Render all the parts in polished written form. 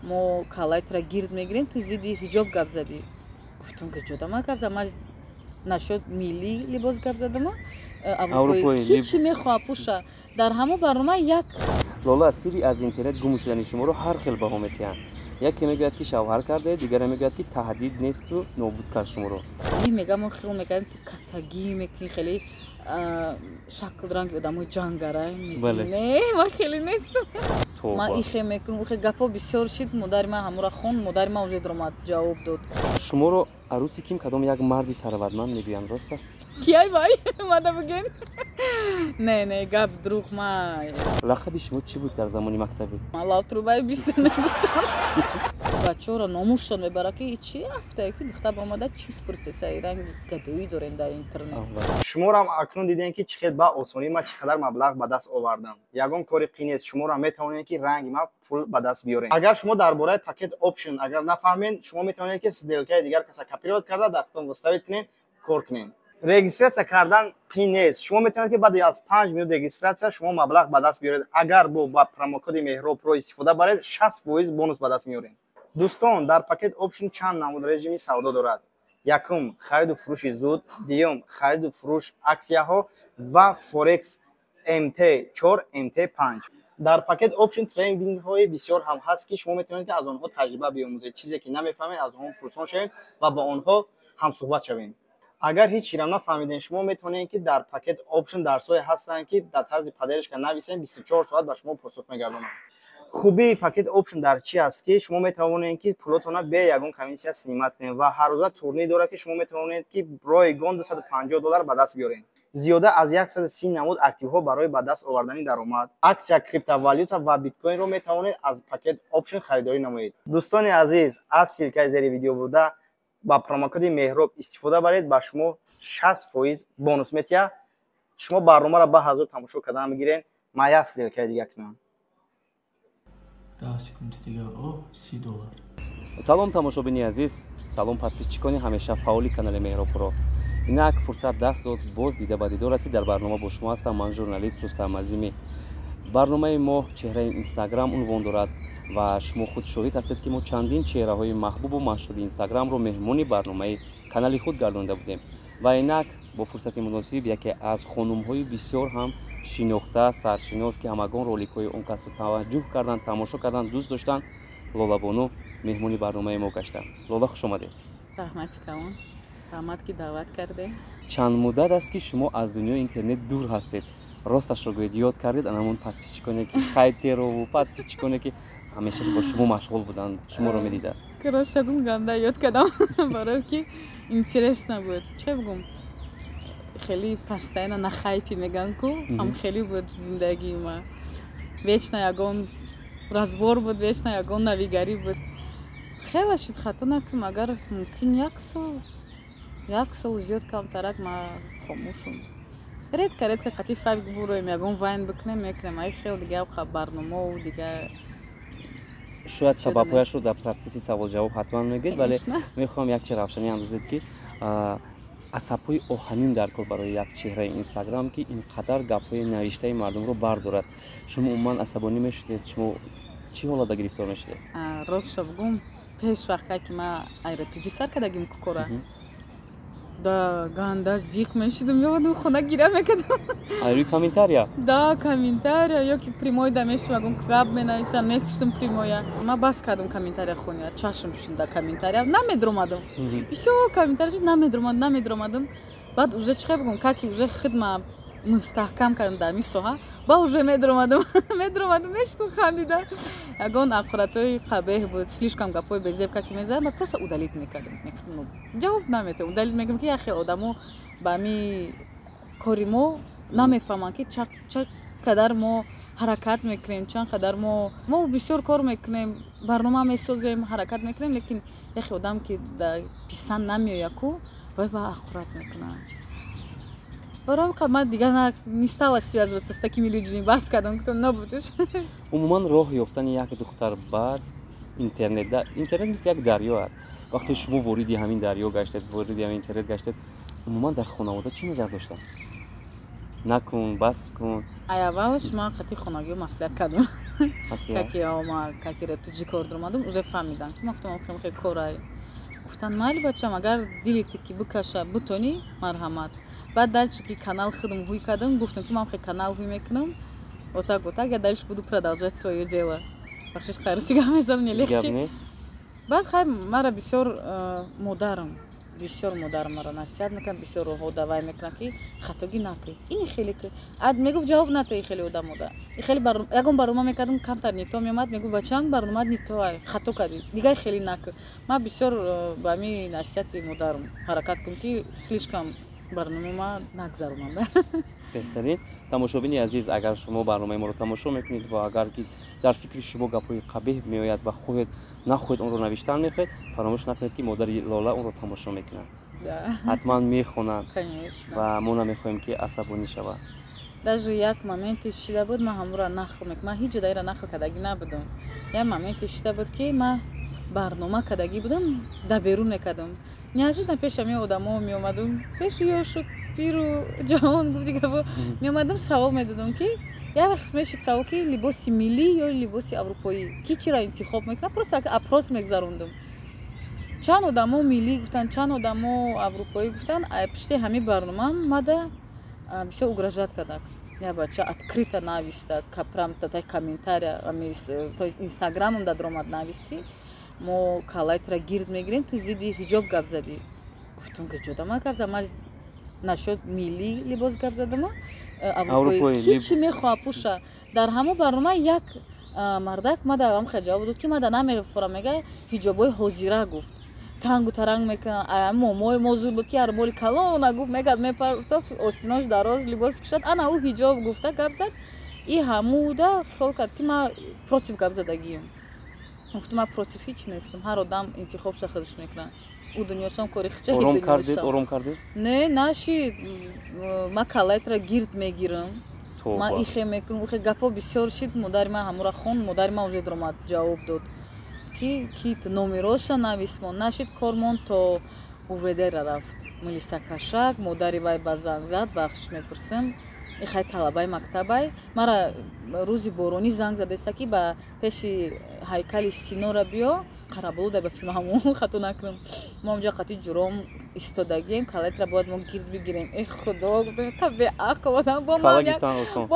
ما کالایت را گیرد میگیریم تو زیدی حجاب گپ زدی. گفتم که جدا ما گپ زدم از نشد میلی لباس گپ زدم اروپایی کی میخواد پوشه در همه برنامه یک لالا سری از اینترنت گم شدن شما رو هر خیلی بها میتیان. یکی میگه که شوهر کرده، دیگری میگه که تهدید نیست و نابود کرد شما رو. میگم ما خیلی میگم تو کتگی میکنی خیلی شکل رنگ آدمو جنگاره نه ما خیلی نیستم ما ایخه میکنم خیلی گپا بسیار شد مادر من همورا خون مادر من اوج درآمد جواب داد شما رو عروسی کیم کدام یک مردی ثروتمند میگویند راست است کیای وای ماده بگین نه گپ دروغ ما لقب شما چی بود در زمان مکتبی الله تروبای 20 نگفتم بچه‌ها را ناموششون میبره که چی هفته که دختر برآمده چیز پروسسای رنگ گدایی دارن در اینترنت شما را اکنون دیدین که چقدر با آسانی ما چقدر مبلغ به دست آوردم یگان کاری قین است شما را میتونید که رنگ ما پول به دست بیارین اگر شما درباره پاکت آپشن اگر نفهمین شما میتونید که سدلکای دیگر کسا کپیرات کرده دستتون وستاوید کنین کار کنین رجیستراسیا کردن قین است شما میتونید که بعد از 5 میلیون رجیستراسیا شما مبلغ به دست بیارید اگر با پرومو کد مهراب پرو استفاده برید 60% بونوس به دست میارین دوستان در پاکت آپشن چند نمود رژیمی سودا دارد یکم خرید و فروش زود دیوم خرید و فروش اکسیاها و فورکس MT4 MT5 در پاکت آپشن تریدینگ های بسیار هم هست که شما میتونید که از آنها تجربه بیاموزید چیزی که نمیفهمید از آنها پرسان شوید و با آنها هم صحبت شوید اگر هیچ چیزی نفهمیدین شما میتونید که در پاکت آپشن درس‌های هستن که در طرز پدرش که نویسین 24 ساعت به شما پاسخ میگردونن خوبی پاکت آپشن در چی است که شما میتوانید که پولتون به یگان کمیسیون سینمات کنید و هر روز تورنی داره که شما میتوانید که رایگان $250 به دست بیارین زیاده از 130 نمود اکتیو ها برای به دست آوردن درآمد اکسیا کریپتووالیوتا و بیت کوین رو میتوانید از پاکت آپشن خریداری نمایید دوستان عزیز از سیلکای زیر ویدیو بوده با پرومو کد مهراب استفاده برید با شما 60% بونوس میتیا شما برنامه را با حضور تماشا کردن میگیرین ما یا سیلکای دیگه کنم 10 секунд دیگه او $30 سلام تماشابینی عزیز سلام подписчикони ҳамеша фаъоли канали меҳробро инак фурсат даст дод боз дида ба дидор расид дар барнома бо шумо ҳастам ман журналист рустам азимӣ барномаи мо чеҳраи инстаграм унвон дорад ва шумо худ шоҳид ҳастед ки мо чандин чеҳраҳои маҳбубу машҳури инстаграмро меҳмони барномаи канали худ гардонда будем ва инак бо фурсати муносиб яке аз хонумҳои бисёр ҳам шинохта саршинос ки ҳамагон роликҳои он касро таваҷҷӯҳ карданд тамошо карданд дӯст доштанд лолабону меҳмони барномаи мо гаштанд лола хуш омадед раҳмати калон раҳмат ки даъват кардем чанд муддат аст ки шумо аз дунёи интернет дур ҳастед росташро гӯед ёд кардед анамон подписчиконе ки хайтерову подписчиконе ки ҳамеша бо шумо машғул буданд шуморо медиданд ростагум ганда ёд кардам барое ки интересно буд че бигум خیلی پستاینا نخایپی میگن کو هم خیلی بود زندگی ما ویچنا یگون رازبور بود ویچنا یگون نویگاری بود خیلی شد خطا نکردم اگر ممکن یک سو زیاد کمترک ما خاموشم رید کرد که قطعی فایب برویم یگون واین بکنیم میکنیم ای خیلی دیگه برنامه و دیگه شاید سببهایش رو در پروسس سوال جواب حتما میگید ولی میخوام یک چه روشنی اندازید که асабҳои оҳанин дар кор барои як чеҳраи инстаграм ки инқадар гапҳои навиштаи мардумро бардорад шумо умуман асабонӣ мешудед шумо чӣ ҳолатда гирифтор мешудед ростшо бигум пеш вақте ки ман айратуҷӣ сар кардагим кукора да ганда зиқ мешудам ёдам хона гира мекардам айрӯи комментария да комментария ё ки примой да мешудам гап менависам мекиштам примоя ман бас кардам комментария хонида чашм шуда комментария намедромадам бисёр комментария шуд намедромадам баъд уже чӣ бигум каки уже хидма мустаҳкам кардам дар мин соҳа ба уже медромадам мешудам хандида ягон ақуратҳои қабеҳ буд слишком гапҳои безебка ки мезадам ма просто удалит мекардам ҷавоб наметавонам удалит мекардам ки яхе одамо ба ҳамин кори мо намефаҳманд ки ча қадар мо ҳаракат мекунем чанд қадар мо бисёр кор мекунем барнома месозем ҳаракат мекунем лекин яхе одам ки писанд намеояд ку вай ба ақурат мекунад барои қамат дига не стала связываться с такими людьми бас кардам кто набудеш умуман роҳ ёфтани як духтар ба интернет мисли як дарё аст вақте шумо вориди ҳамин дарё гаштед вориди ҳамин интернет гаштед умуман дар хонавода чӣ назар доштанд نکن بس کن. اولش ما قطعی خونگی و مسئله کردم. مسئله؟ که رفت چی کار درمادم اوج فهمیدم که گفتم خیلی کارای. گفتن مالی بچه‌م اگر دیلیت کی بکشه بتونی مرحمت. بعد دالش کی کانال خودم هوی کردم گفتم که من خیلی کانال هوی میکنم. Вот так я дальше буду продолжать свое дело. Бахшиш хайр сигам за мне легче. Бад хайр мара бисёр модарам мара насиҳат мекунад, бисёр роҳҳо давай мекунад ки хатогӣ накӣ. Ин хеле ки ад мегуфт ҷавоб натои хеле одам ода. Хеле ягон барнома мекардам камтар нито меомад мегуфт бачаам барнома нито ай хато кардӣ. Дигар хеле накӣ. Ма бисёр ба ҳамин насиҳати модарам ҳаракат кунам ки слишком барномаи нагзаронам. بهترین تماشابین عزیز اگر شما برنامه ما رو تماشا میکنید و اگر که در فکر شما گپ‌های قبیح میآید و خودت نخواهید اون رو نوشتن میخواهید فراموش نکنید که مادر لاله اون رو تماشا میکنه حتما میخونن و ما نمیخواهیم که عصبانی شود. даже як моменти шида буд ма ҳамура нақл мекунам. Ма ҳеҷ ҷодаира нақл кардагӣ набудам. Як моменти шида буд ки ма барнома кардагӣ будам да берун мекардам. неожиданно пеш ҳамин одамо меомадам пеши ёшу пиру ҷавон гуфти гапо меомадам савол медодам ки як вақт мешид савол ки либоси миллӣ ё либоси аврупоӣ ки чиро интихоб мекунад просто апрос мегзарондам. чанд одамо миллӣ гуфтан чанд одамо аврупоӣ гуфтан пишти ҳамин барномаам мада бисёр угрожат кардак. як бача открыто нависта прям татай комментария то есть инстаграмам да дромад навист ки мо калайтра гирд мегирем ту зидди ҳиҷоб гап задӣ. гуфтам ки ҷодама гап задам нашуд миллӣ либос гап задама аврупоӣ ки чӣ мехоҳад пуша. дар ҳамон барнома як мардак мада ҳамхел ҷавоб дод ки мада намефора мега ҳиҷобҳои ҳозира гуфт тангу таранг мекунад момои мозур буд ки армоли калона гуфт мегад мепартофт остинош дароз либос кушад ана ӯ ҳиҷоб гуфта гап зад. и ҳамуда хол кард ки ма против гап задагиам. гуфтам ма против ҳеҷ нестам. ҳар одам интихобша худаш мекунад. ӯ дунёшам кори хичаи дунёшам. ором кардед? Не нашид. ма калайтра гирд мегирам. ма ихе мекунам. ихе гапо бисёр шид. модари ма ҳамура хон. модари ма уже дромад ҷавоб дод ки кит номероша нависмон. нашид кормон то уведера рафт. милиса кашак. модари вай ба занг зад. бахшиш мепурсам. ихай талабаи мактабай. мара рӯзи боронӣ занг задааста ки ба пеши ҳайкали синора биё. қарабулуда бафимаму хато накунам. мо онҷо қатъи ҷуром истодагием. калайтра бояд мо гирд бигирем. худо гуфтам ка беақл одам бо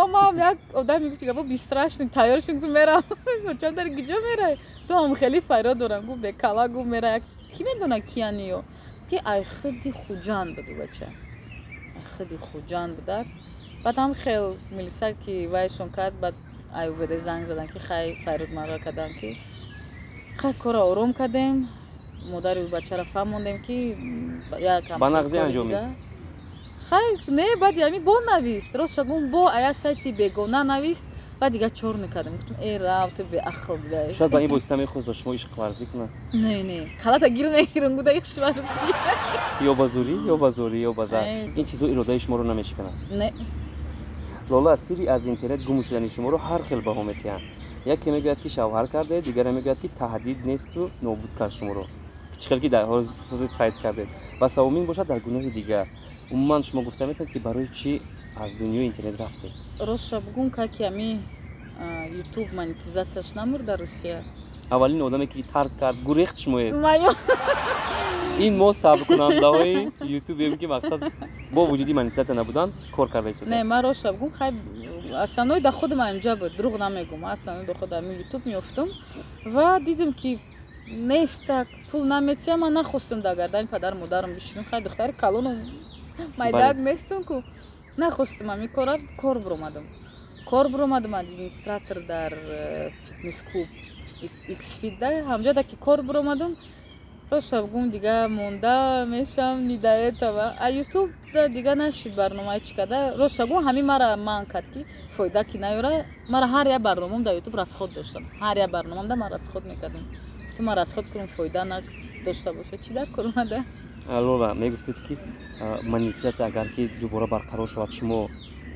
мам як одам мегуфти гапо бистрашни тайёр шуд ту мерам. бачаам дар гиҷо мерай? ту ҳам хеле файро дорам. гуфт бекала гуфт мерай. ки медона кияни ё? ки ай худи хуҷанд буду бача. ай худи хуҷанд будак. баъд ҳам хел милиса ки вайшон кард баъд ай уведе занг задан ки хай файруд маро кадан ки хай кора ором кардем. модари бачаро фаҳмондем ки ба нағзи анҷомид. хай не баъд ями бо навист. рост шагун бо ая сайти бегона навист. баъд дига чор мекардем. гуфтам эй рафт беақл будаи. шояд ба ин восита мехост ба шумо ишқварзӣ кунад. не калата гир мегирам гуда ишқварзӣ. ё ба зӯрӣ ё ба зӯрӣ ё ба зар. ин чизҳо иродаи шуморо намешиканад. не лола сирри аз интернет гум шудани шуморо ҳар хел баҳо метиҳанд. яке мегӯяд ки шавҳар кардед, дигаре мегӯяд ки таҳдид несту нобуд кард шуморо. чӣ хел ки дар ҳозир қайд кардед. ва савумин бошад дар гуноҳи дигар. умуман шумо гуфта метавонед ки барои чӣ аз дунёи интернет рафтед? ростша бугум каки ами ютуб монетизатсияш намур дар Русия. аввалин одаме ки тарк кард гурехт шумоед. ин мо сабркунандаҳои ютубем ки мақсад бо вуҷуди монетизатсия набудан кор карда истода. не ма ростша бугум хай аснанои да худам амҷа буд. дурӯғ намегум. аснанои да худам ютуб меофтум ва дидим ки нест так пул наметия. ман нахостам дар гардани падару модарам бишинам. хай духтари калону майдак нестам ку. нахостам ҳамин кора. кор буромадам администратор дар фитнес клуб xfit да ҳамҷа да ки кор буромадам. ростша бугум дига монда мешам нидаетава а ютуб да дига нашид барномаи чӣ када. ростша бугум ҳамин мара манъ кард ки фоида ки наёра. мара ҳар як барномам дар ютуб расход доштам. ҳар як барномам да ман расход мекардам. гуфтам ман расход кунам фоида надошта боша. чӣ дар кормада? лола мегуфтед ки монетизатсия агар ки дубора барқарор шавад шумо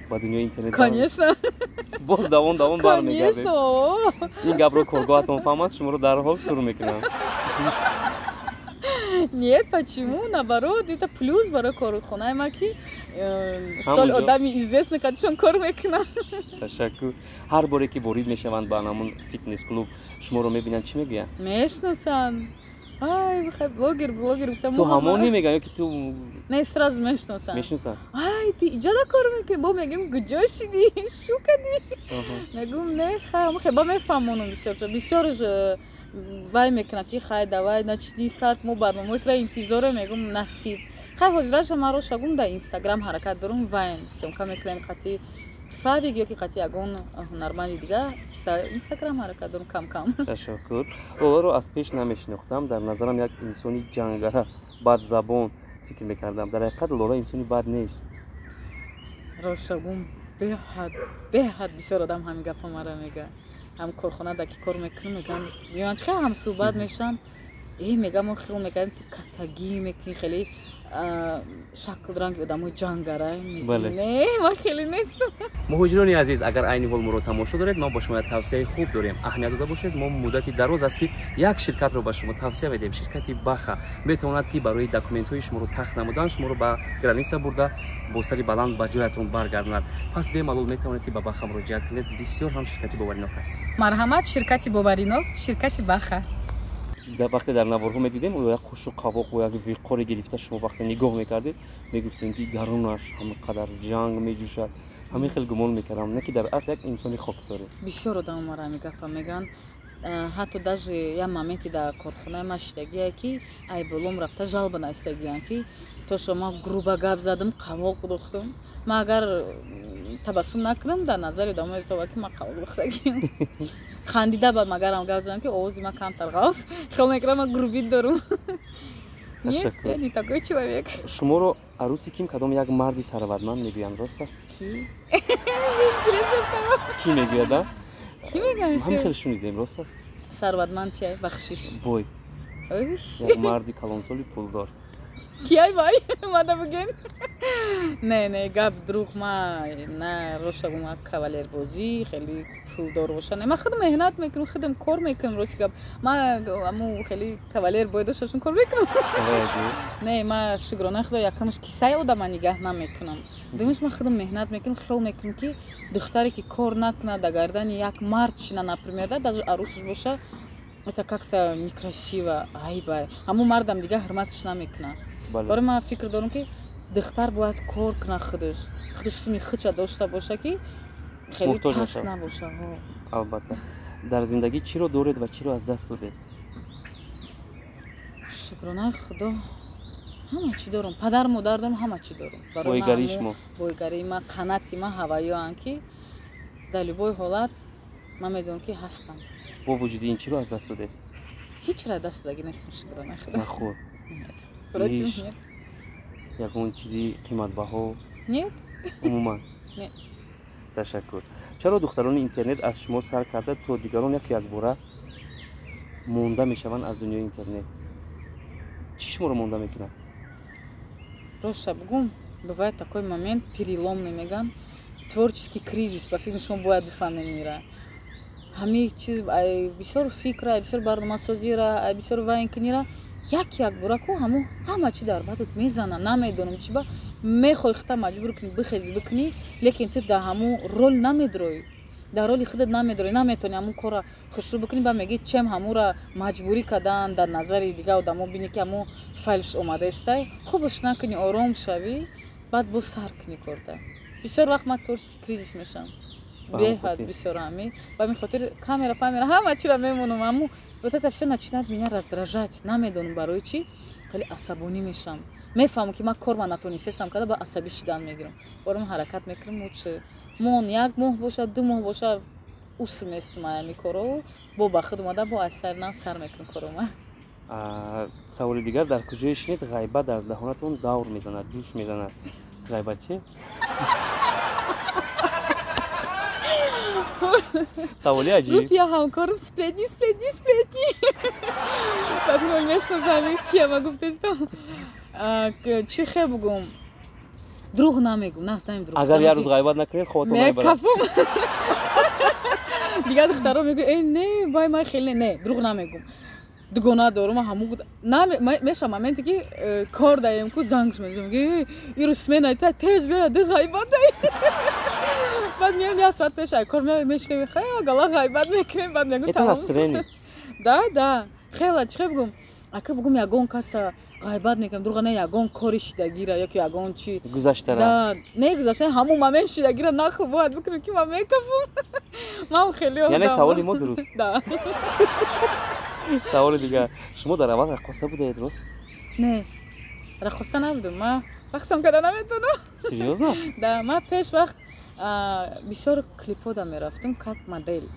ба дунёи интернет конечно боз давон бармегардед. ин гапро коргоҳатон фаҳмад шуморо дарҳол сур мекунам. Нет, почему? Наоборот, это плюс برای کارخونه ما که سال آدمی известный کاتشون کار میکنن. تشکر. هر باری که ورود میشوند به همون فیتنس کلوب شما رو میبینن چی میگن؟ میشناسن. آی بخیر بلوگر گفتم. تو همونی میگن یا که تو نه سراز میشناسن. میشناسن. آی تی اینجا کار میکنی؟ با میگم گجاشیدی شو کردی؟ میگم نه خیلی با میفهمونم بسیارش وای میکنه که خیلی دوای نچدی سرک مو برنامه را انتظار میگم نصیب خیلی حاضرش ما رو شگم در اینستاگرام حرکت دارم وایم سیمکا میکنم قطعی فاویگ یا که قطعی اگون هنرمندی دیگه در اینستاگرام حرکت دارم کم کم. تشکر. اولا رو از پیش نمیشناختم در نظرم یک انسانی جنگره بد زبان فکر میکردم در حقیقت لورا انسانی بد نیست. رو شگم به حد بسیار آدم همین گپا مرا میگه. هم کارخانه دکی کار میکنم میگن میان چه هم صحبت میشن میگم خیلی میگن کتگی میکنی خیلی شکل رنگ آدمای جنگره میگن نه ما خیلی نیستم. مهاجرانی عزیز اگر عین حال ما رو تماشا دارید ما با شما توصیه خوب داریم اهمیت داده باشید ما مدتی دراز است که یک شرکت رو به شما توصیه میدیم شرکتی باخا میتواند که برای داکومنت های شما رو تخت نمودن شما رو به گرانیتسا برده با سری بلند به جایتون برگرداند پس به معلوم میتوانید که به باخا مراجعه کنید بسیار هم شرکتی باوریناک است. مرحمت شرکتی باوریناک شرکتی باخا. وقتی در نوارها میدیدیم او یک خوش و قواق و یک ویقار گرفته شما وقتی نگاه میکردید میگفتیم که درونش همینقدر جنگ میجوشد همین خیلی گمان میکردم نه که در اصل یک انسانی خاکساری. بسیار آدم ما را میگن حتی даже я моменти در کارخانه ما شدگیه که ای بلوم رفته جلب نایستگیان که تو شما گروبه گپ زدم قواق دختم ما اگر تبسم نکنم در نظر ادامه تو که ما قواق دختگیم خندیده بعد مگر هم گپ زدم که اوزی ما کمتر غاز خیلی میکنم ما گروبی دارم. تشکر. не такой человек. شما رو عروسی کیم کدام یک مردی ثروتمند میگویند راست است؟ کی؟ کی میگوید؟ کی میگن؟ هم خیلی شنیدیم راست است؟ ثروتمند چیه؟ بخشش. بوی. یک مردی کلانسالی پولدار. کیای وای ماده بگین؟ نه گپ دروغ ما نه روشگم ما کاولر بازی خیلی پولدار باشه نه ما خودم مهنت میکنم خودم کار میکنم روز گپ ما امو خیلی کاولر باید داشتم کار میکنم نه ما شکرانه خدا یکمش کیسه آدم نگاه نمیکنم دومش ما خودم مهنت میکنم خیلی میکنم که دختری که کار نکنه در گردن یک مرد شینه например даже عروسش باشه это как-то некрасиво ай бай аму мардам дига ҳурматиш намекунад барои ман фикр дорам ки духтар бояд кор кунад худаш суми хича дошта боша ки хеле паст набоша. албатта дар зиндагӣ чиро доред ва чиро аз даст додед? шукронаи худо ҳама чӣ дорам падар модар дорам ҳама чӣ дорам бойгарии ма қанати ма ҳаваёам ки дар любой ҳолат ман медонам ки ҳастам. با وجود این چی رو از دست دادید؟ هیچ را دست دادی نیستم شکرانه خدا. نخور. هیچ. یکون چیزی قیمت بها؟ نه. عموما. نه. تشکر. چرا دختران اینترنت از شما سر کرده تا دیگران یک باره مونده میشوند از دنیای اینترنت؟ چی شما رو مونده میکنه؟ راست بگم бывает такой момент переломный меган творческий кризис по фильму шумо бояд бифаҳмед мира ҳамин чиз бисёр фикра бисёр барномасозира бисёр вайнкунира як бора ку ҳама чи дар бадат мезана намедонам чи ба мехоҳи хита маҷбур кунӣ бихези бикунӣ лекин ту дар ҳамун рол намедроӣ дар роли худат намедроӣ наметавонӣ ҳамун корра хушрӯ бикунӣ ба мегӣ чем ҳамунра маҷбурӣ кардан дар назари дига одамо бинӣ ки ҳамун файлш омадаистай хубаш накунӣ ором шавӣ баъд бо сар кунӣ корта бисёр вақт ман творческий кризис мешавам беҳад бисёр ҳамин ба ҳамин хотир камера ҳама чиро мемонам аммо вот это всё начинает меня раздражать намедонам барои чӣ хеле асабонӣ мешавам мефаҳмам ки ман корма натонистам карда ба асабӣ шидан мегирам борам ҳаракат мекунам чи мон як моҳ боша ду моҳ боша усл местима ҳамин коро бо ба худ омада бо асарнам сар мекунам корома. саволи дигар дар куҷое шинед ғайба дар даҳонатон давр мезанад ҷӯш мезанад ғайба чӣ? саволи аҷиб гуфт я ҳамкорам сплетни патрон мешнасам кияма гуфтестам чӣ хе бугум дурӯғ намегум настаим дурӯғ агар як рӯз ғайбат накунед хоҳатон мебарад дигар духтаро мегӯ не бай ман хеле не дурӯғ намегум дугона дорум ҳаму меша моменте ки кор даем ку зангш мезанам ки иро смена айта тез бия ди ғайбат ай баъд меам як соат пеш ай кор мешнавем хела гала ғайбат мекунем баъд мегӯ тамом да хела чӣ бигум ака бигум ягон каса ғайбат мекунам дурӯғ не ягон кори шидагира ёки ягон чи гузаштара не гузашта ҳамун момент шидагира нахл бояд бикунем ки ман мекафам ман хеле яъне саволи мо дуруст да саволи дигар шумо дар аввал рақоса будаед рост не рақоса набудам ман рақсам карда наметавонам серьёзно да ман пеш вақт бисёр клипода мерафтам как модель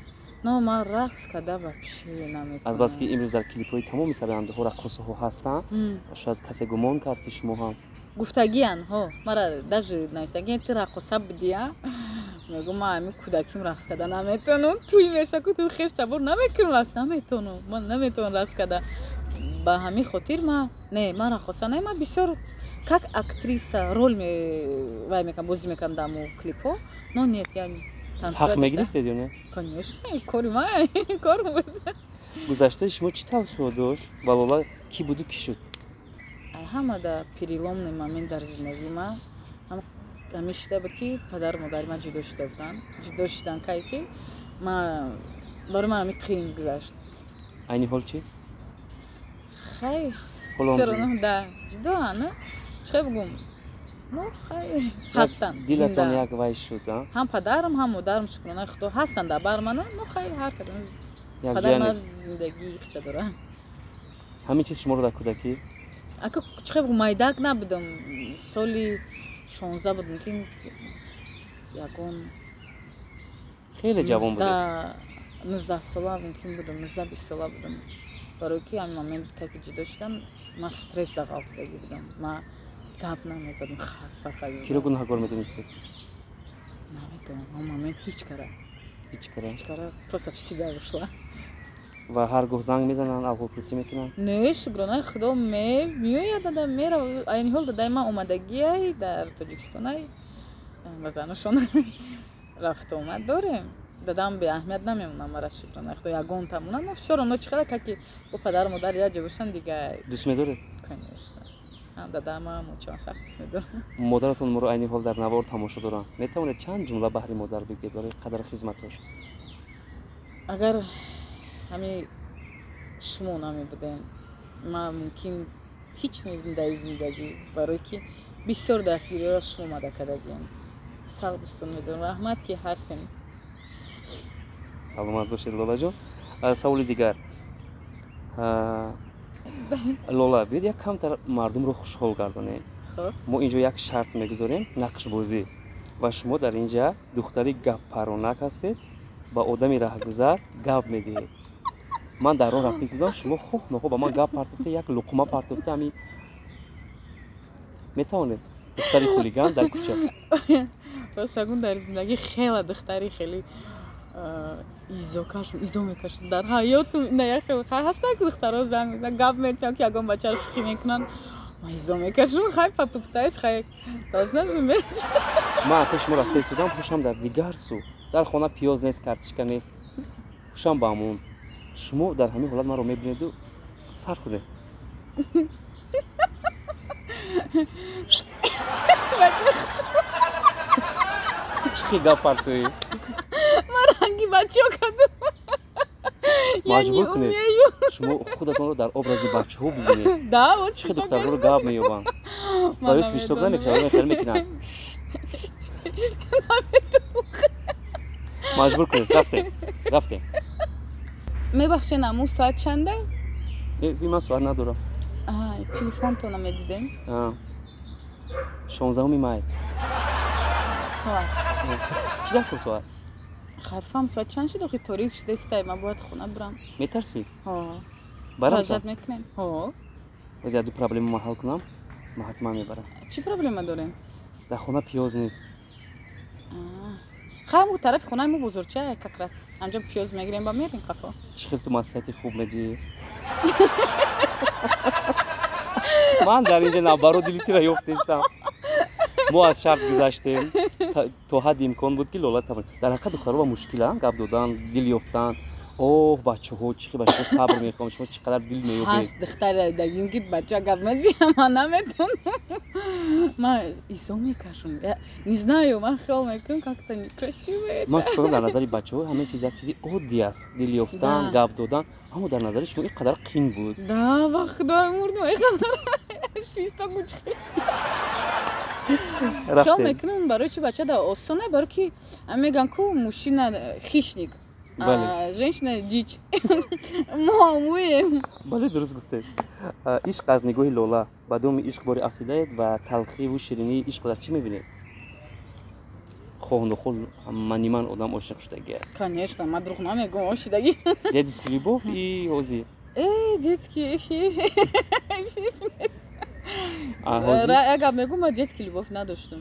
но ман рақс карда вообще наметавонам азбаски имрӯз дар клипҳои тамоми сарандаҳо рақосаҳо ҳастанд шояд касе гумон кард ки шумо ҳам гуфтагиян мара даже наистагиян ти рақоса будия мегӯм ман ҳамин кӯдаким рақс карда наметавонам туй мешаку ту хеш табор намекунам рақс наметавонам ман наметавонам рақс карда ба ҳамин хотир ман рақоса не ман бисёр как актриса рол вай мекунам бозӣ мекунам дар мо клипҳо но нет яъни ҳақ мегирифтед ё не конечно кори ман кор буд гузаштаи шумо чӣ талхиҳо дошт ва лола кӣ буду кӣ шуд ҳамада переломный момент дар зиндагии ман ҳамин шида буд ки падару модари ман ҷудо шуда буданд ҷудо шудан кай ки ман бори ман ҳамин қиин гузашт айни ҳол чӣ хай да ҷудоан чӣ бигум ҳастанд дилатон як вай шуд ҳам падарам ҳам модарам шукронаи худо ҳастанд дар бар ман но хай ҳар кадом падари ман зиндагии ихча дорад ҳамин чиз шуморо дар кӯдакӣ ака чӣ бигум майдак набудам соли 16 буд мумкин ягон хеле ҷавон буд 19 сола мумкин будам 19-20 сола будам барои ки ҳамин момент ки ҷудо шудам ман стресс дар ғафлатдагӣ будам ман гап намезадам киро гуноҳ кор медонистед наметавонам он момент ҳеҷ кара просто в себя ушла ва ҳар гоҳ занг мезананд алҳолпурсӣ мекунанд не шукронаи худо меояд дада мерав айни ҳол дадаи ман омадагиай дар тоҷикистонай ва занашон рафту омад дорем дадам беаҳамият намемонам мара шукронаи худо ягон тамонад но всё равно чӣ қадар как бо падару модар яҷа бошанд дигар дӯст медоред конечно дадам мочон сахт дӯст медорам модаратон моро айни ҳол дар навор тамошо доранд метавонед чанд ҷумла баҳри модар бигӯед барои қадар хизматош агар ҳамин шумо намебудем ман мумкин ҳеҷ мебудем дар зиндагӣ барое ки бисёр дастгириҳоро шумо омада кардагием сахт дӯстон медорам раҳмат ки ҳастем саломат бошед лолаҷон саволи дигар лола биёед як камтар мардумро хушҳол гардонем мо инҷо як шарт мегузорем нақшбозӣ ва шумо дар инҷа духтари гаппаронак ҳастед ба одами раҳгузар гап медиҳед ман дар роҳ рафта истодам шумо хуб нохуб ба ман гап партофта як луқма партофта ҳамин метавонед духтари хулиган дар кӯча ростагун дар зиндагӣ хела духтари хеле изо мекашад дар ҳаётум ҳастак духтаро занг мезан гап метиҳам ки ягон бачаро фикр мекунанд ман изо мекашам хай папутаис хай должна же мет ман ако шумо рафта истодам ҳушам дар дигар су дар хона пиёз нест картишка нест ҳушам ба амон шумо дар ҳамин ҳолат маро мебинеду сар кунед чӣ гап партоӣ ман ранги бачаҳо кардам маҷбур кунед шумо худатонро дар образи бачаҳо бибинед чӣ духтарҳоро гап меёбанд барои свишток намекашанд мехел мекунанд маҷбур кунед рафтем мебахшед аму соат чанда ман соат надорам телефонтона медидем 16 май соат чӣ гапо соат харфам соат чанд шуд охи торик шуда истай ман бояд хона бирам метарсӣ баражат мекунем боз яду проблема ман ҳал кунам ман ҳатман мебарам чӣ проблема дорем дар хона пиёз нест ҳаму тарафи хонаи мо бузургча как раз анҷо пиёз мегирем ба мерем қафо чӣ хел ту маслиҳати хуб медиҳӣ ман дар инҷа навбаро дили тира ёфтестам мо аз шарт гузаштем то ҳадди имкон буд ки лола тавонад дар ҳақиқат духтарҳо ба мушкиланд гап додан дил ёфтан اوه بچه‌ها چقدر بچه‌ها صبر میخوام شما چقدر دل میوبه هست دختر دگیم گید بچه گفمزی اما نمیتون من ایزو میکشم не знаю من خیال میکنم как-то некрасивое من فکر کنم در نظر بچه‌ها همه چیز یک چیزی عادی است دل یافتن گپ دادن اما در نظر شما اینقدر قین بود да با خدا مردم اینقدر سیستا کوچ خیال میکنم برای چی بچه در آسانه برای که میگن که ماشین خیشنیک женщина дичь ما مویم بله درست گفته عشق از نگاه لاله با دوم عشق باری افتیده اید و تلخی و شیرینی عشق در چی میبینید خواهند و خود من آدم عاشق شدگی است конечно من دروغ نمیگم عاشقی детский любовь и هوزی детский هوزی اگر میگم من детский любовь نداشتم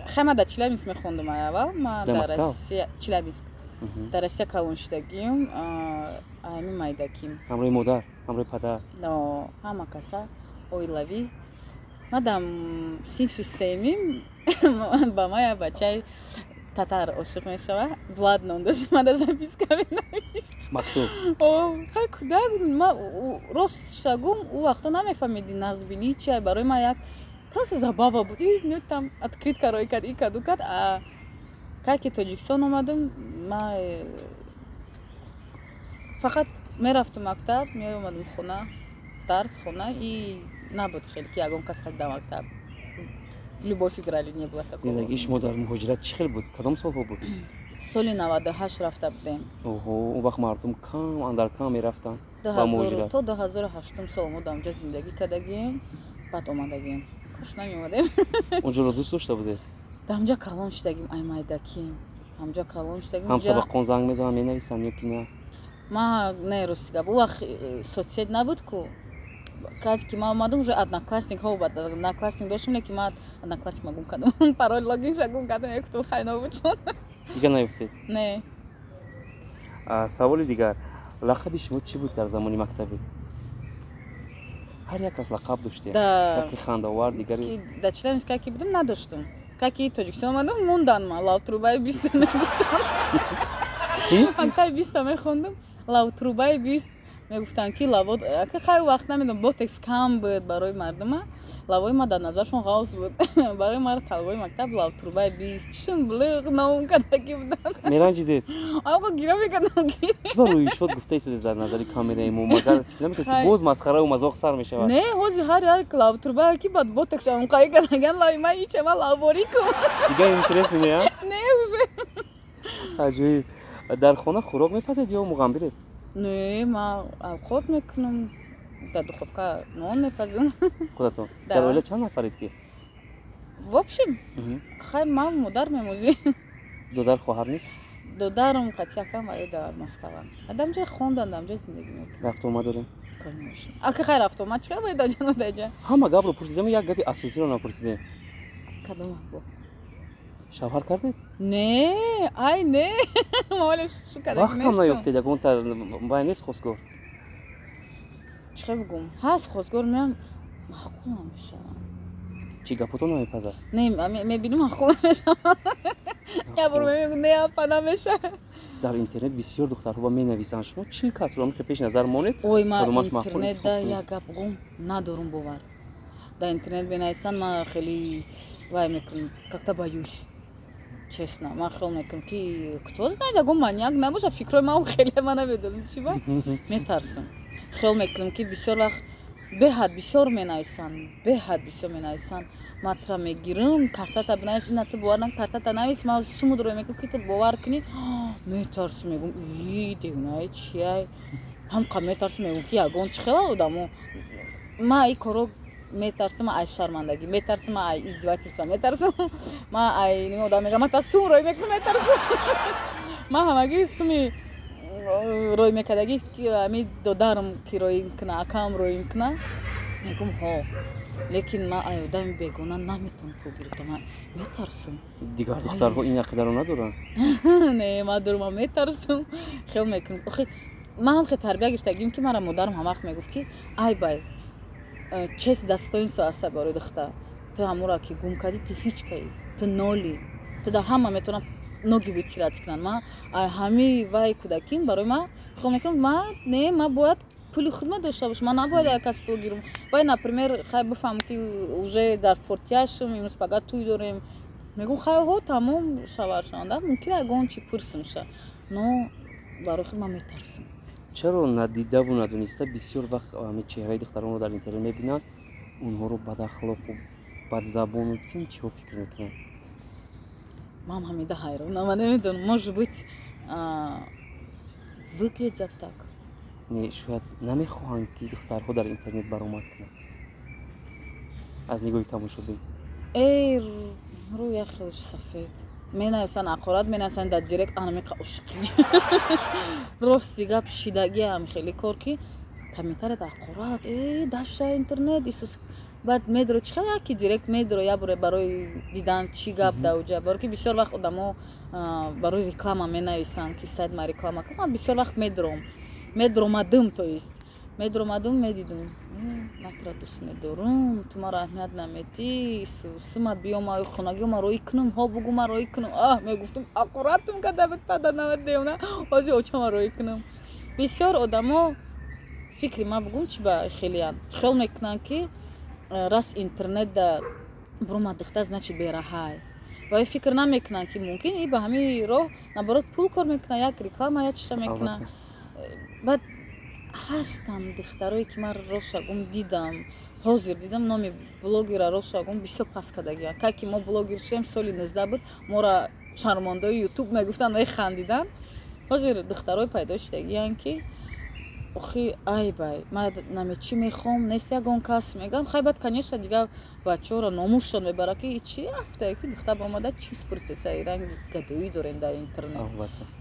خیلی در چلابینسک میخوندم اول من در روسیه چلابینسک در روسیه کلان شدگیم همین مایدکیم همراه مادر همراه پدر نه همه کسا اویلوی من در صنف سیمیم با ما یه بچه татар عاشق میشوه влад نوندش من در записка بنویس مکتوب خیلی کودک ما راست شگم او وقتا نمیفهمیدی نقصبینی چیه برای ما یک просто забава بود این там открыть карой کرد این کدو کرد که تاجیکستان اومدم ما فقط میرفتم مکتب میومدم خونه درس خونه این نبود خیلی که یگان کس خیلی در مکتب любовь играли не было такого زندگی شما در مهاجرت چه خیلی بود کدام سال بود سال 98 رفته بودیم اوه اون وقت مردم کم اندر کم میرفتن با مهاجرت تا 2008 سال ما اونجا زندگی کردیم بعد اومدیم کاش نمیومدیم اونجا رو دوست داشته بودید همجا کلان شدگیم ای مایدکی همجا کلان شدگیم هم سبق زنگ میزنن مینویسن یا کی نه ما نه روسیه بود وقت соцсеть نبود کو که ما اومدم уже одноклассник ها بود одноклассник داشتم لیکن ما одноклассник مگم کردم пароль логин شگم کردم یک تو خیلی بود چون دیگه نیفتید نه سوال دیگر لقب شما چی بود در زمان مکتبی هر یک از لقب داشته یکی خنده‌آور دیگری در چلابینسک که بودم نداشتم که تاجیکستان اومدم موندن ما لاوتروبای 20 میگفتم مکتب 20 میخوندم لاوتروبای 20 میگفتن که لواد که خیلی وقت نمیدونم بوتکس کم بود برای مردم لوای ما در نظرشون غوث بود برای ما طلبای مکتب لاوتروبای 20 چشم بلغ ناون کدکی بودن میرنجیدید آقا گیرا میکردم چرا روی شد گفته ایستید در نظر کامرای ما مگر فکر نمی‌کنید که باز مسخره و مذاق سر میشه نه هوزی هر یک لاوتروبای که بعد بوتکس اون قای کردن لای ما هیچ ما لاوری کن دیگه اینترس نه نه عجیب در خانه خوراک میپزید یا مغمبرید نه ما خود میکنم در دخوفکا نان میپزم خودتون در اوله چند نفرید که в общем خیلی ما مادر میموزی دودر خواهر نیست دودرم قطعا کم ولی در مسکو آدم جای خوندن آدم جای زندگی میکنه رفت اومد داریم کنیش اگه خیر رفت اومد چیکار باید داجن داجن همه گپ رو پرسیدم یک گپی اساسی رو نپرسیدم کدوم بو شوهر کردید نه ای نه مالش شو کردم وقت هم نیفتید اون تا باید نیست خوزگور چه بگم هست خوزگور میام معقول نمیشه چی گپتون نمیپزد نه میبینیم معقول نمیشه یا برو میگم نه اپا نمیشه در اینترنت بسیار دخترها با مینویسن شما چی کس رو پیش نظر مونید اوی ما اینترنت دا یک گپ گم ندارم باور در اینترنت بنویسن ما خیلی وای میکنم как-то боюсь честно ما خیلی میکنم که кто знает اگه маньяк نباشه فکر ما خیلی من نمیدونم چی با میترسم خیلی میکنم که بسیار وقت به حد بسیار مینویسن مطرح میگیرم کارتا بنویس نه تو باور نکن کارتا نویس ما سمود رو میگم که تو باور کنی میترسم میگم ای دیونه چیه هم میترسم میگم که اگه چه خیلی آدمو ما این کارو میترسم از شرمندگی میترسم از ازدواج میترسم ما ای نمی آدم میگم تا سون روی میکنم میترسم ما همگی سمی روی میکردگی که امی دودارم که روی میکنه اکام روی میکنه میگم ها لیکن ما ای آدم بیگونه نمیتونم پول گرفتم میترسم دیگر دخترها این عقیده رو ندارن نه ما دارم میترسم خیلی میکنم ما هم خیلی تربیت گرفتگیم که مرا مادرم هم وقت میگفت که ای بای چیز دستاینسو است برای دختر تو همون را که گم کردی تو هیچ کی تو نولی تو در همه میتونم ноги витират кунанд. Ма ҳами вай кӯдаким барои ма хол мекунам, ма не, ма бояд пули хидмат дошта бошам, ма набояд як кас пул гирам. Вай например хай бифаҳмам ки уже дар фортияшам, имрӯз пага туй дорем, мегӯм хай ҳо тамом шавар шаванда, мумкин ягон чи пурсим ша, но барои худ ман метарсам. чаро надидаву надониста бисёр вақт ҳами чеҳраи духтаронро дар интернет мебинанд, онҳоро бадахлоқу бадзабону ким чиҳо фикр мекунанд? Мам ҳамида ҳайронам, ман намедонам, может быть выглядят так. Не, шояд намехоҳанд ки духтарҳо дар интернет баромад кунанд аз нигоҳи тамошобин. Эй, рӯя хеле сафед. Менависанд ақорат, менависанд дар директ анамиқа ушқӣ. Рости гап шидагиам хеле кор ки комментарияд ақорат, даша интернет исус. Баъд медро чи хеле яки директ медро я боре барои дидан чи гап даоҷа. Бор ки бисёр вақт одамо барои реклама менависанд ки сайт ма реклама кун. Ман бисёр вақт медромадым, то есть медромадум медидум. Матра дӯст медорум, ту маро аҳамият наметӣ, исума биё ма хонагиё ма роӣ кунам, ҳо бугу ма роӣ кунам. Мегуфтум ақоратум кадабит пада навадем, ҳозир оча ма роӣ кунам. Бисёр одамо фикри ма бугум чи ба хелиянд. Хел мекунанд ки раз интернет да буромад духтар значит бераҳай. Ва фикр намекунанд ки мумкин и ба ҳамин роҳ наоборот пул кор мекунад, як реклама я чиша мекунад. Баъд ҳастанд духтарое ки ман рошагум дидам, ҳозир дидам номи блогера рошагум бисёр паст кардагиянд. Ка ки мо блогер шудем соли 19 буд, мора шармондаи ютуб мегуфтанд ва хандидан. Ҳозир духтарое пайдо шудагиянд ки охи ай бай, ман намечи мехом, нест ягон кас меган. Хай баъд конечно дигар бачаҳоро номушон мебара ки чи ҳафтае ки духтар омада чиз пурсеса, ранги гадоӣ дорем дар интернет.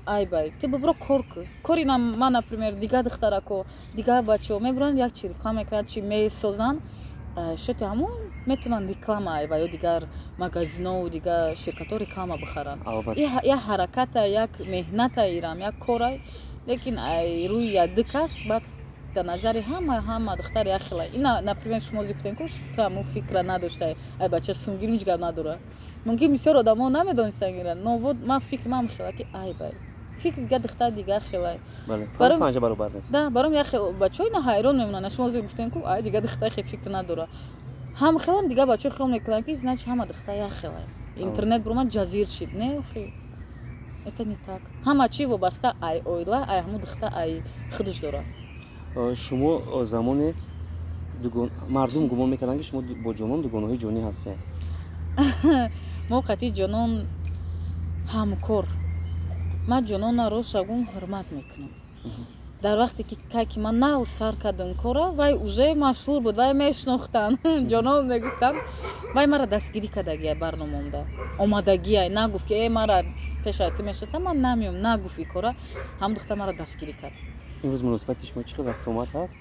Ай бай, ти бибро кор кӯ. Кори ман например дигар духтарако, дигар бачаҳо мебаранд як чи реклама мекунанд, чи месозанд, шоти ҳамон метавонанд реклама ва ё дигар магазинҳо, дигар ширкатҳо реклама бихаранд. Я ҳараката, як меҳната ирам, як корай. Лекин рӯи яду кас баъд дар назари ҳама духтар яхелай. Ина например шумо зикутен ку ту ҳамон фикра надоштаи ай бача сумгир ҳеҷ гап надорад. Мумкин бисёр одамо намедонистанд гиранд, но вот ман фикри ман хела ки ай бай. Фикри дигар духтар дигар хелай. Бале, панҷа баробар нест. Да, баром я бачаҳо ина ҳайрон мемонанд. Шумо зикутен ку ай дигар духтар хе фикр надорад. Ҳам хелам дигар бачаҳо хел мекунанд ки значит ҳама духтар яхелай. Интернет буромад ҷазир шид, не охи. Это не так. Ҳама чи вобаста ай оила, ай ҳамун духтар ай худаш дорад. Шумо замоне мардум гумон мекарданд ки шумо бо ҷонон дугонаҳои ҷонӣ ҳастед. Мо қатъи ҷонон ҳамкор. Ман ҷононаро шагун ҳурмат мекунам. Дар вақте ки ман нав сар кардам кора, вай уже машҳур буд, вай мешнохтанд, ҷонон мегуфтанд. Вай мара дастгирӣ кардагия барномамда. Омадагия нагуфт ки мара пешаи ту мешинасам, ман намеём, нагуфт ин кора, ҳам духтар мара дастгирӣ кард. Имрӯз муносибати шумо чӣ қадар рафтуомад ҳаст?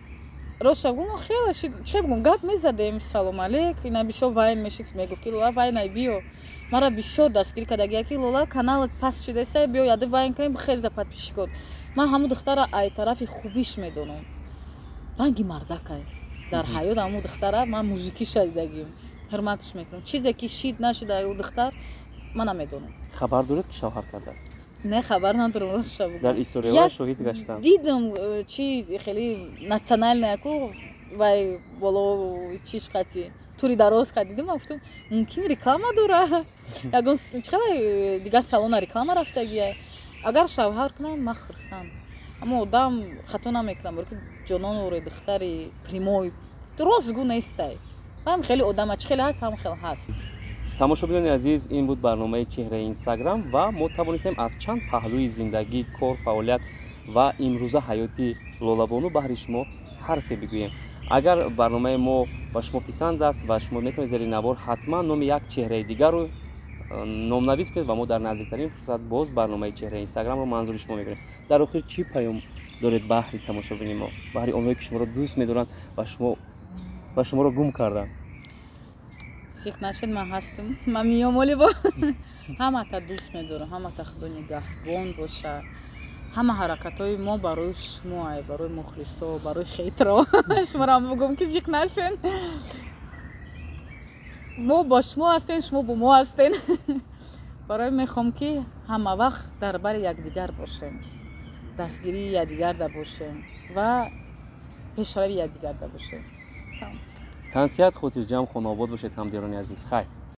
Роша гум хеле чӣ бигум гап мезадем, салом алейк, ина бисёр вайн мешид мегуфт ки лола вайнай биё. Мара бисёр дастгирӣ кардагия ки лола каналат паст шидаса, биё яды вайн кунем, бихеза подписчик кун. Ман ҳамун духтара ай тарафи хубиш медонам. Ранги мардакай. Дар ҳаёт ҳамун духтара ман мужикӣ шадидагим. Ҳурматш мекунам. Чизе ки шид нашида ӯ духтар ман намедонам. Хабар доред ки шавҳар кардааст? Не, хабар надорам, рост шавуд. Дар историҳои шоҳид гаштам. Дидам чи хеле национальная ку вай боло чиш қати тури дароз кад дидам, гуфтам мумкин реклама дора. Ягон чиқадар дигар салона реклама рафтагия. Агар шавҳар кунам ман хурсанд. Аммо одам хато намекунам, бо ки ҷонон оре духтари примой ростгӯ нестай. Ҳам хеле одама чи хеле ҳаст, ҳам хеле ҳаст. тамошобинони азиз, ин буд барномаи чеҳраи Инстаграм ва мо тавонистем аз чанд паҳлӯи зиндагӣ, кор, фаъолият ва имрӯза ҳаёти Лолабону баҳри шумо ҳарфе бигӯем. Агар барномаи мо ба шумо писанд аст ва шумо метавонед зери навор ҳатман номи як чеҳраи дигарро номнавис кунед ва мо дар наздиктарин фурсат боз барномаи чеҳраи Инстаграмро манзури шумо мегирем. дар охир чӣ паём доред баҳри тамошобини мо, баҳри онҳое ки шуморо дӯст медоранд ва шуморо гум карданд? Сих нашед ман ҳастам. Ман миём оли бо ҳамата дӯст медорам, ҳамата худо нигаҳбон боша. ҳама ҳаракатҳои мо барои шумоай, барои мухлисо, барои хейтро. Шуморо ҳам бугум ки зиқ нашен. Мо бо шумо ҳастем, шумо бо мо ҳастен. برای میخوام که همه وقت در بر یکدیگر باشیم، دستگیری یکدیگر باشیم و پیشروی یکدیگر باشیم. تنسیت خاطرجم خانواده باشید همدیرانی عزیز. خیر.